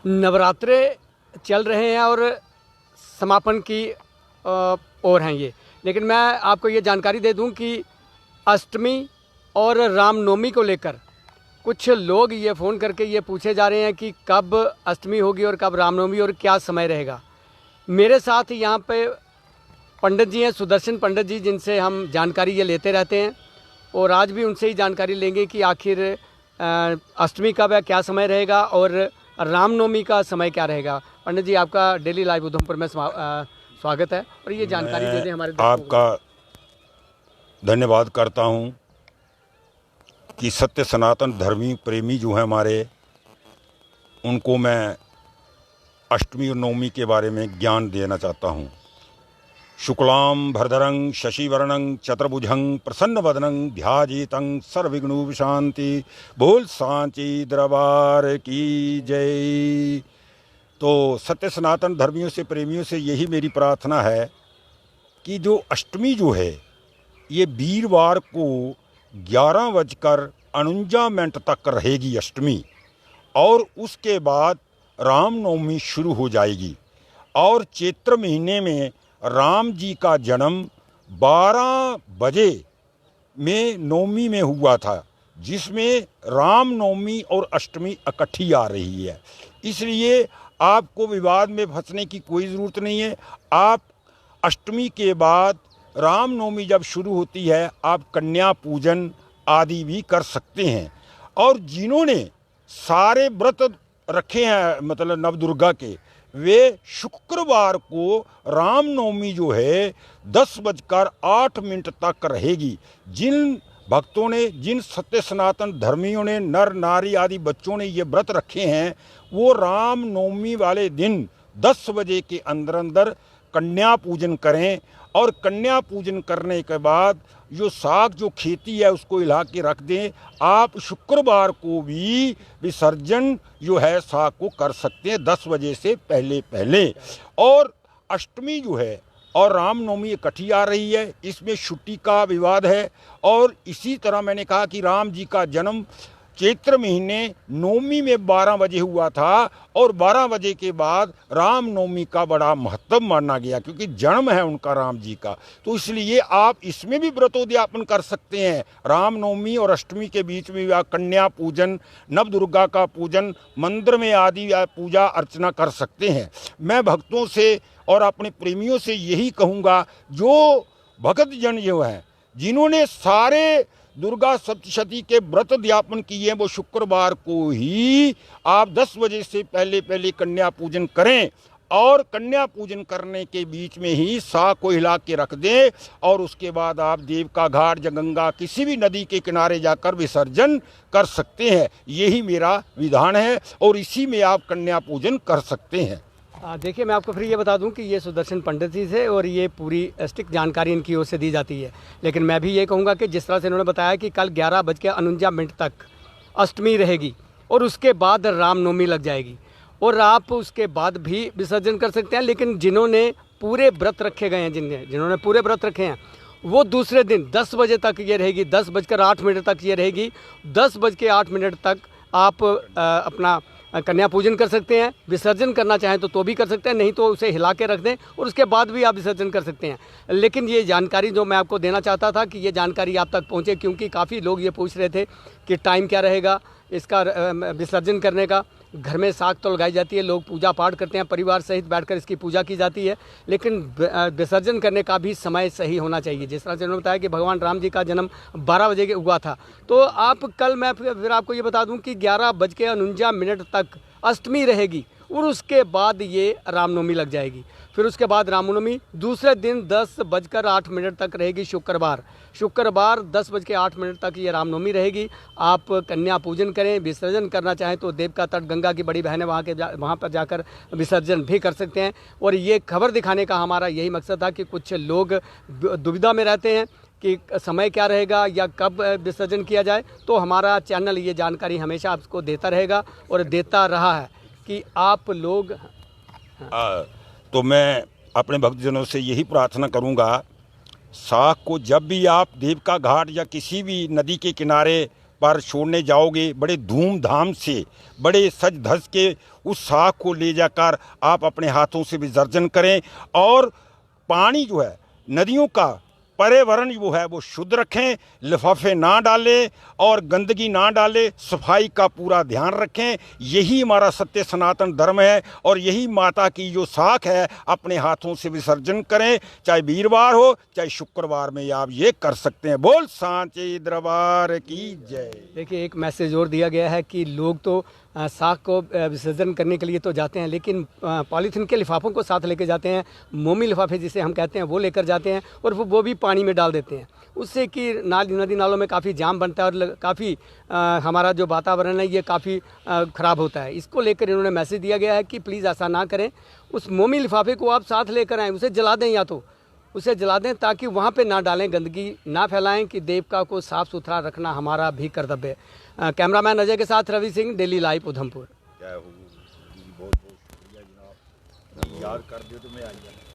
नवरात्रे चल रहे हैं और समापन की ओर हैं ये। लेकिन मैं आपको ये जानकारी दे दूं कि अष्टमी और रामनवमी को लेकर कुछ लोग ये फ़ोन करके ये पूछे जा रहे हैं कि कब अष्टमी होगी और कब रामनवमी और क्या समय रहेगा। मेरे साथ यहाँ पे पंडित जी हैं, सुदर्शन पंडित जी, जिनसे हम जानकारी ये लेते रहते हैं और आज भी उनसे ही जानकारी लेंगे कि आखिर अष्टमी कब है, क्या समय रहेगा और रामनवमी का समय क्या रहेगा। पंडित जी, आपका डेली लाइव उधमपुर में स्वागत है और ये जानकारी दे दें हमारे दर्शकों को। आपका धन्यवाद करता हूं कि सत्य सनातन धर्मी प्रेमी जो हैं हमारे, उनको मैं अष्टमी और नवमी के बारे में ज्ञान देना चाहता हूं। शुक्लां भरधरं शशिवर्णं चतुर्भुजं प्रसन्नवदनं ध्यायेतं सर्वविघ्नोपशान्ति। बोल सांची दरबार की जय। तो सत्य सनातन धर्मियों से, प्रेमियों से यही मेरी प्रार्थना है कि जो अष्टमी जो है ये वीरवार को 11:49 तक रहेगी अष्टमी, और उसके बाद रामनवमी शुरू हो जाएगी। और चैत्र महीने में राम जी का जन्म 12 बजे में नवमी में हुआ था, जिसमें रामनवमी और अष्टमी इकट्ठी आ रही है। इसलिए आपको विवाद में फंसने की कोई ज़रूरत नहीं है। आप अष्टमी के बाद रामनवमी जब शुरू होती है, आप कन्या पूजन आदि भी कर सकते हैं। और जिन्होंने सारे व्रत रखे हैं, मतलब नवदुर्गा के, वे शुक्रवार को रामनवमी जो है 10:08 तक रहेगी। जिन भक्तों ने, जिन सत्य सनातन धर्मियों ने, नर नारी आदि बच्चों ने ये व्रत रखे हैं, वो रामनवमी वाले दिन 10 बजे के अंदर अंदर कन्या पूजन करें। और कन्या पूजन करने के बाद जो साग, जो खेती है, उसको हिला के रख दें। आप शुक्रवार को भी विसर्जन जो है साग को कर सकते हैं 10 बजे से पहले पहले। और अष्टमी जो है और रामनवमी इकट्ठी आ रही है, इसमें छुट्टी का विवाद है। और इसी तरह मैंने कहा कि राम जी का जन्म चैत्र महीने नवमी में 12 बजे हुआ था, और 12 बजे के बाद रामनवमी का बड़ा महत्व माना गया, क्योंकि जन्म है उनका राम जी का। तो इसलिए आप इसमें भी व्रतोद्यापन कर सकते हैं। रामनवमी और अष्टमी के बीच में आप कन्या पूजन, नवदुर्गा का पूजन, मंदिर में आदि पूजा अर्चना कर सकते हैं। मैं भक्तों से और अपने प्रेमियों से यही कहूँगा, जो भक्त जन जो हैं, जिन्होंने सारे दुर्गा सप्तशती के व्रत अध्यापन किए, वो शुक्रवार को ही आप 10 बजे से पहले पहले कन्या पूजन करें। और कन्या पूजन करने के बीच में ही साग को हिला के रख दें, और उसके बाद आप देव का घाट या गंगा किसी भी नदी के किनारे जाकर विसर्जन कर सकते हैं। यही मेरा विधान है और इसी में आप कन्या पूजन कर सकते हैं। देखिए, मैं आपको फिर ये बता दूं कि ये सुदर्शन पंडित जी से और ये पूरी स्टिक जानकारी इनकी ओर से दी जाती है। लेकिन मैं भी ये कहूँगा कि जिस तरह से इन्होंने बताया कि कल 11:49 तक अष्टमी रहेगी और उसके बाद रामनवमी लग जाएगी, और आप उसके बाद भी विसर्जन कर सकते हैं। लेकिन जिन्होंने पूरे व्रत रखे गए हैं, जिन्होंने पूरे व्रत रखे हैं, वो दूसरे दिन 10 बजे तक ये रहेगी, 10:08 तक ये रहेगी। 10:08 तक आप अपना कन्या पूजन कर सकते हैं। विसर्जन करना चाहें तो भी कर सकते हैं, नहीं तो उसे हिला के रख दें और उसके बाद भी आप विसर्जन कर सकते हैं। लेकिन ये जानकारी जो मैं आपको देना चाहता था कि ये जानकारी आप तक पहुंचे, क्योंकि काफ़ी लोग ये पूछ रहे थे कि टाइम क्या रहेगा इसका विसर्जन करने का। घर में साग तो लगाई जाती है, लोग पूजा पाठ करते हैं, परिवार सहित बैठकर इसकी पूजा की जाती है, लेकिन विसर्जन करने का भी समय सही होना चाहिए। जिस तरह से उन्होंने बताया कि भगवान राम जी का जन्म 12 बजे के हुआ था, तो आप कल, मैं फिर आपको ये बता दूं कि 11:49 तक अष्टमी रहेगी और उसके बाद ये रामनवमी लग जाएगी। फिर उसके बाद रामनवमी दूसरे दिन 10:08 तक रहेगी, शुक्रवार 10:08 तक ये रामनवमी रहेगी। आप कन्या पूजन करें, विसर्जन करना चाहें तो देव का तट, गंगा की बड़ी बहनें वहाँ पर जाकर विसर्जन भी कर सकते हैं। और ये खबर दिखाने का हमारा यही मकसद था कि कुछ लोग दुविधा में रहते हैं कि समय क्या रहेगा या कब विसर्जन किया जाए। तो हमारा चैनल ये जानकारी हमेशा आपको देता रहेगा और देता रहा है कि आप लोग। तो मैं अपने भक्तजनों से यही प्रार्थना करूंगा, साग को जब भी आप देव का घाट या किसी भी नदी के किनारे पर छोड़ने जाओगे, बड़े धूमधाम से, बड़े सज धज के उस साख को ले जाकर आप अपने हाथों से विसर्जन करें। और पानी जो है, नदियों का पर्यावरण जो है वो शुद्ध रखें, लिफाफे ना डालें और गंदगी ना डालें, सफाई का पूरा ध्यान रखें। यही हमारा सत्य सनातन धर्म है और यही माता की जो साख है अपने हाथों से विसर्जन करें, चाहे वीरवार हो चाहे शुक्रवार में आप ये कर सकते हैं। बोल सांचे दरबार की जय। देखिए, एक मैसेज और दिया गया है कि लोग तो साख को विसर्जन करने के लिए तो जाते हैं, लेकिन पॉलीथीन के लिफाफों को साथ लेके जाते हैं, मोमी लिफाफे जिसे हम कहते हैं वो लेकर जाते हैं और वो भी पानी में डाल देते हैं। उससे कि नदी नालों में काफ़ी जाम बनता है और काफ़ी हमारा जो वातावरण है ये काफ़ी ख़राब होता है। इसको लेकर इन्होंने मैसेज दिया गया है कि प्लीज़ ऐसा ना करें। उस मोमी लिफाफे को आप साथ लेकर आएँ, उसे जला दें, या तो उसे जला दें ताकि वहाँ पे ना डालें, गंदगी ना फैलाएं, कि देवका को साफ़ सुथरा रखना हमारा भी कर्तव्य है। कैमरामैन अजय के साथ रवि सिंह, डेली लाइव, उधमपुर। बहुत बहुत शुक्रिया जनाब, याद कर दियो तो मैं आई।